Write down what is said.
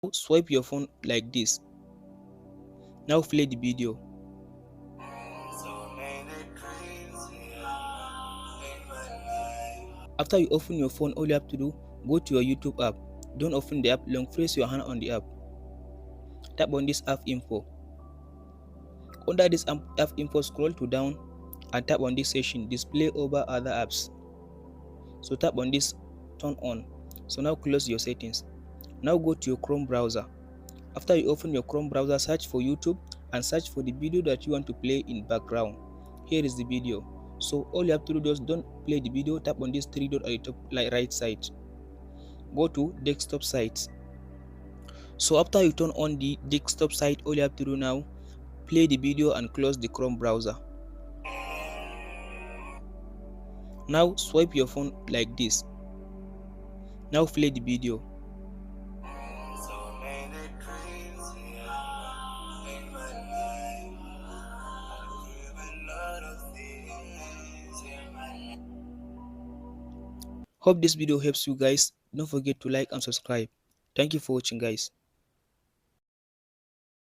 Swipe your phone like this. Now play the video. After you open your phone, all you have to do, go to your YouTube app. Don't open the app long, press your hand on the app. Tap on this app info. Under this app info, scroll to down and tap on this session, display over other apps. So tap on this turn on. So now close your settings. Now go to your Chrome browser. After you open your Chrome browser, search for YouTube and search for the video that you want to play in background. Here is the video. So all you have to do, just don't play the video, tap on this three dot at the top right side. Go to desktop sites. So after you turn on the desktop site, all you have to do now, play the video and close the Chrome browser. Now swipe your phone like this. Now play the video. Hope this video helps you guys. Don't forget to like and subscribe. Thank you for watching, guys.